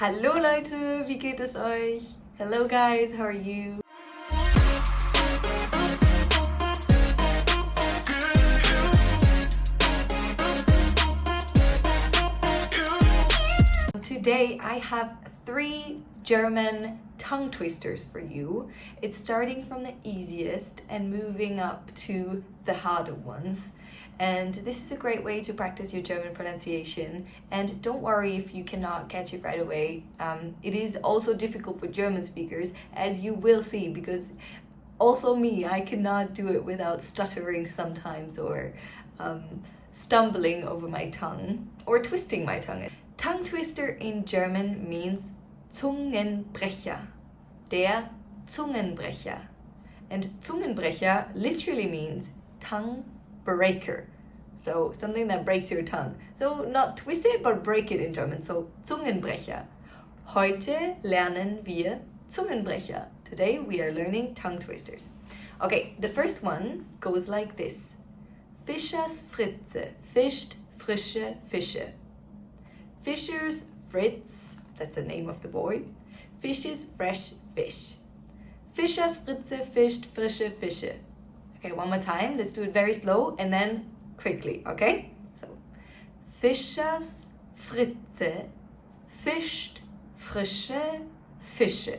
Hallo Leute, wie geht es euch? Hello guys, how are you? Today I have 3 German tongue twisters for you. It's starting from the easiest and moving up to the harder ones. And this is a great way to practice your German pronunciation. And don't worry if you cannot catch it right away. It is also difficult for German speakers, as you will see, because also me, I cannot do it without stuttering sometimes or stumbling over my tongue or twisting my tongue. Tongue twister in German means Zungenbrecher, der Zungenbrecher. And Zungenbrecher literally means tongue breaker. So something that breaks your tongue. So not twist it, but break it in German. So Zungenbrecher. Heute lernen wir Zungenbrecher. Today we are learning tongue twisters. Okay, the first one goes like this. Fischers Fritze fischt frische Fische. Fischer's Fritz, that's the name of the boy, fishes fresh fish. Fischers Fritze fischt frische Fische. Okay, one more time. Let's do it very slow and then quickly, okay? So, Fischers Fritze fischt frische Fische.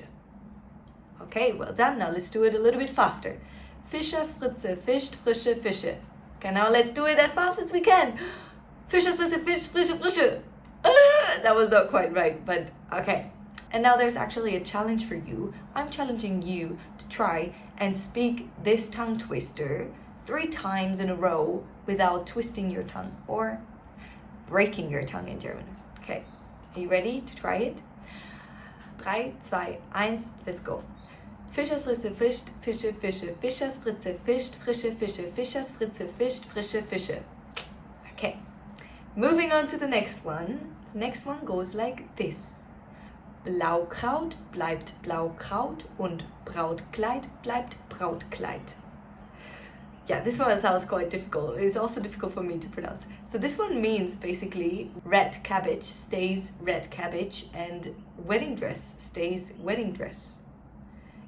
Okay, well done. Now let's do it a little bit faster. Fischers Fritze fischt frische Fische. Okay, now let's do it as fast as we can. Fischers Fritze fischt frische Fische. That was not quite right, but okay. And now there's actually a challenge for you. I'm challenging you to try and speak this tongue twister 3 times in a row without twisting your tongue or breaking your tongue in German. Okay, are you ready to try it? 3, 2, 1, let's go. Fischers Fritze fischt Fische Fische. Fischers Fritze fischt frische Fische. Fischers Fritze fischt frische Fische. Okay, moving on to the next one. The next one goes like this. Blaukraut bleibt Blaukraut und Brautkleid bleibt Brautkleid. Yeah, this one sounds quite difficult. It's also difficult for me to pronounce. So this one means basically red cabbage stays red cabbage and wedding dress stays wedding dress.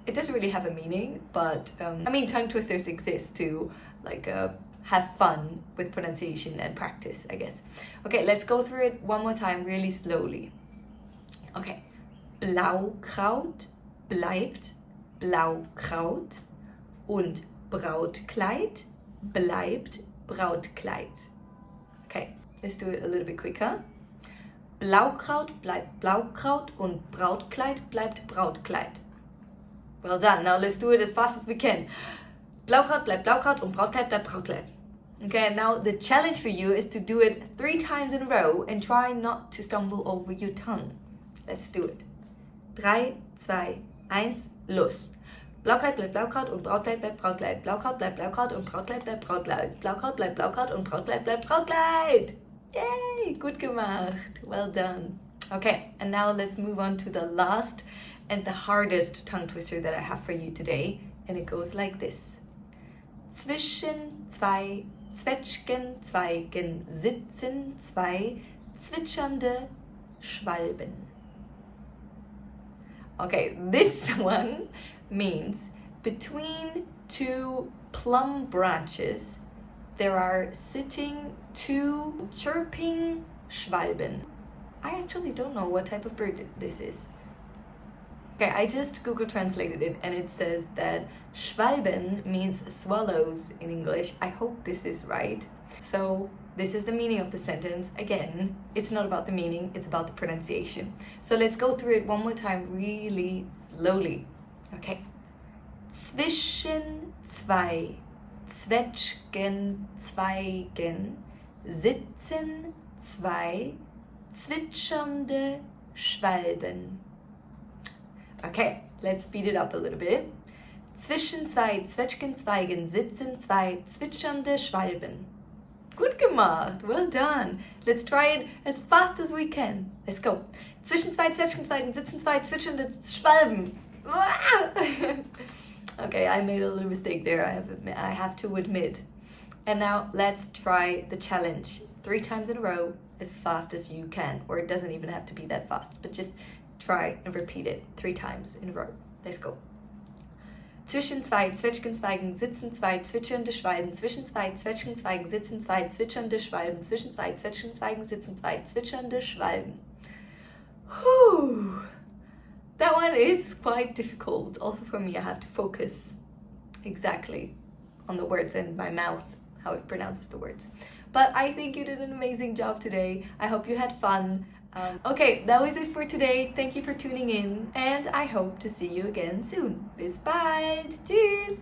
It doesn't really have a meaning, but I mean tongue twisters exist to have fun with pronunciation and practice, I guess. Okay, let's go through it one more time really slowly. Okay. Blaukraut bleibt Blaukraut und Brautkleid bleibt Brautkleid. Okay, let's do it a little bit quicker. Blaukraut bleibt Blaukraut und Brautkleid bleibt Brautkleid. Well done. Now let's do it as fast as we can. Blaukraut bleibt Blaukraut und Brautkleid bleibt Brautkleid. Okay, and now the challenge for you is to do it 3 times in a row and try not to stumble over your tongue. Let's do it. 3, 2, 1, los. Blaukraut bleibt Blaukraut und Brautkleid bleibt Brautkleid. Blaukraut bleibt Blaukraut und Brautkleid bleibt Brautkleid. Blaukraut bleibt Blaukraut und Brautkleid bleibt Brautkleid. Yay, gut gemacht. Well done. Okay, and now let's move on to the last and the hardest tongue twister that I have for you today. And it goes like this. Zwischen 2 Zwetschgenzweigen sitzen 2 zwitschernde Schwalben. Okay, this one means between 2 plum branches there are sitting 2 chirping Schwalben. I actually don't know what type of bird this is. Okay, I just Google translated it and it says that Schwalben means swallows in English. I hope this is right. So this is the meaning of the sentence. Again, it's not about the meaning, it's about the pronunciation. So let's go through it one more time really slowly. Okay. Zwischen 2 Zwetschgenzweigen sitzen 2 zwitschernde Schwalben. Okay, let's speed it up a little bit. Zwischen 2 Zwetschgenzweigen sitzen 2 zwitschernde Schwalben. Gut gemacht, well done. Let's try it as fast as we can. Let's go. Zwischen 2 Zwetschgenzweigen sitzen 2 zwitschernde Schwalben. Okay, I made a little mistake there, I have to admit. And now let's try the challenge 3 times in a row as fast as you can, or it doesn't even have to be that fast, but just try and repeat it 3 times in a row. Let's go. Zwischen zwei Zwetschgenzweigen sitzen zwei zwitschernde Schwalben. Zwischen zwei Zwetschgenzweigen sitzen zwei zwitschernde Schwalben. Zwischen zwei Zwetschgenzweigen sitzen zwei zwitschernde Schwalben. Whew. That one is quite difficult. Also for me, I have to focus exactly on the words in my mouth, how it pronounces the words. But I think you did an amazing job today. I hope you had fun. Okay, that was it for today. Thank you for tuning in, and I hope to see you again soon. Bis bald. Tschüss.